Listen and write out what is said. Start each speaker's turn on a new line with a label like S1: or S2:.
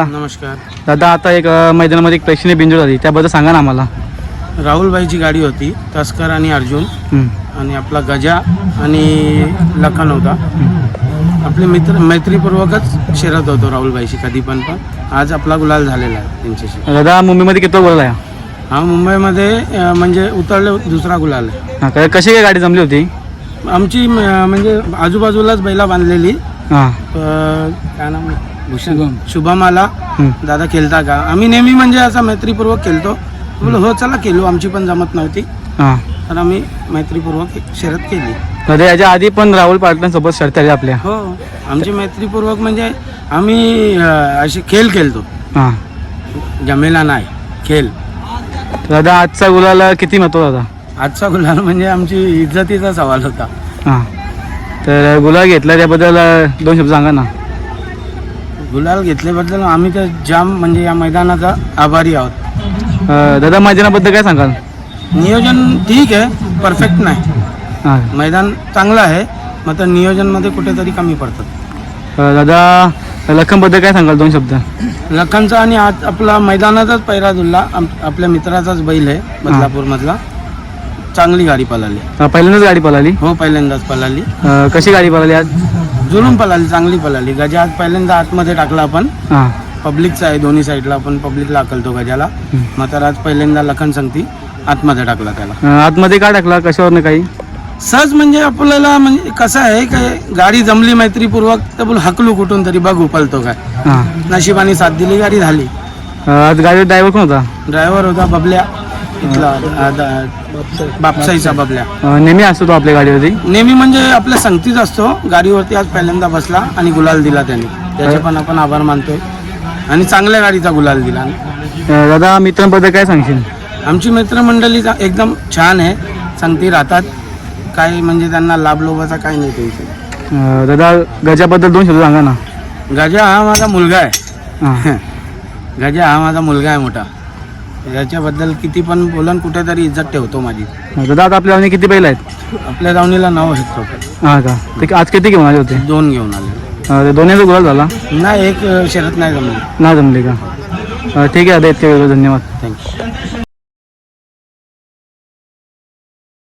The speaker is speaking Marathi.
S1: नमस्कार
S2: दादा, आता एक मैदानामध्ये एक प्रेक्षणीय बिंजोड झाली, त्याबद्दल सांगा ना आम्हाला.
S1: राहुलबाईची गाडी होती, तस्कर आणि अर्जुन,
S2: हं.
S1: आणि आपला गजा आणि लखन होता. आपले मित्र मैत्रीपूर्वकच शिरत होतो राहुलबाईशी कधी पण आज आपला गुलाल झालेला आहे त्यांच्याशी.
S2: दादा, मुंबईमध्ये किती बोलला आहे?
S1: हा मुंबईमध्ये म्हणजे उतरले दुसरा गुलाल आहे.
S2: हां, कशी काय गाडी जमली होती?
S1: आमची म्हणजे आजूबाजूलाच बैला बांधलेली.
S2: हां.
S1: काय नाव भूषण शुभम आला,
S2: हं.
S1: दादा खेळता का? आम्ही नेहमी म्हणजे असा मैत्रीपूर्वक खेळतो. बोलो हो चला खेळू, आमची पण जमत नव्हती
S2: हां.
S1: तर आम्ही मैत्रीपूर्वक शर्यत केली.
S2: दादा, याच्या आधी पण राहुल पाटलांसोबत शर्यत आली आपल्या.
S1: हो, आमची मैत्रीपूर्वक म्हणजे आम्ही असे खेळ खेळतो,
S2: हां.
S1: जमेला नाही खेळ.
S2: दादा, आजचा गुलाल किती महत्त्व दादा?
S1: आजचा गुलाल म्हणजे आमची इज्जतीचा सवाल होता.
S2: हां. तर गुलाल घेतला त्याबद्दल 2 शब्द सांगा ना.
S1: गुलाल घेतल्याबद्दल आम्ही तर जाम म्हणजे या मैदानाचा आभारी आहोत.
S2: दादा, मैदानाबद्दल काय सांगाल?
S1: नियोजन ठीक आहे, परफेक्ट नाही.
S2: हां.
S1: मैदान चांगलं आहे, मात्र नियोजनमध्ये कुठेतरी कमी पडतात.
S2: दादा, लखनबद्दल काय सांगाल 2 शब्द?
S1: लखनचा आणि आज आपला मैदानाचाच पैरा दुल्ला, आपल्या मित्राचाच बैल आहे बदलापूरमधला. चांगली गाडी पळाली.
S2: पहिल्यांदाच गाडी पळाली?
S1: हो, पहिल्यांदाच पळाली.
S2: कशी गाडी पळाली आज?
S1: जुलूम पळाली, चांगली पळाली. गजा आज पहिल्यांदा आतमध्ये टाकला आपण.
S2: हां.
S1: पब्लिकचा आहे, दोन्ही साईडला आपण पब्लिकला अकलतो गजाला. मात्र आज पहिल्यांदा लखन सांगती आतमध्ये टाकला त्याला.
S2: आतमध्ये काय टाकला, कशावरनं काही?
S1: सहज म्हणजे आपल्याला म्हणजे कसं आहे की गाडी जमली मैत्रीपूर्वक तर बोल हकलू कुठून तरी बघू पळतो काय.
S2: हां.
S1: नशिबाने साथ दिली, गाडी झाली.
S2: आज गाडीवर ड्रायव्हर कोण होता?
S1: ड्रायव्हर होता बबल्या, इथला बापसाईचा बबल्या.
S2: नेहमी असतो तो आपल्या गाडीवरती?
S1: नेहमी म्हणजे आपल्या संगतीच असतो. गाडीवरती आज पहिल्यांदा बसला आणि गुलाल दिला त्याने, त्याचे पण आपण आभार मानतोय. आणि चांगल्या गाडीचा गुलाल दिला.
S2: दादा, मित्रांबद्दल काय सांगशील?
S1: आमची मित्रमंडळी एकदम छान आहे, संगती राहतात. काही म्हणजे त्यांना लाभ लोभाचा काही नाही टेन्शन.
S2: दादा, गजाबद्दल 2 शब्द सांगा ना.
S1: गजा हा माझा मुलगा आहे.
S2: हां.
S1: गजा हा माझा मुलगा आहे मोठा. याच्याबद्दल किती पण बोलन कुठेतरी इज्जत ठेवतो माझी.
S2: दादा, आता आपल्या गावनी किती बैल आहेत?
S1: आपल्या दावणीला 9 आहेत टोटल.
S2: हां का? ते आज किती घेऊन आले होते?
S1: 2 घेऊन आले.
S2: दोन्हीचा गुलाल झाला?
S1: नाही, एक शर्यत नाही जमली.
S2: नाही जमली का? ठीक आहे दादा, इतके वेळ धन्यवाद.
S1: थँक्यू.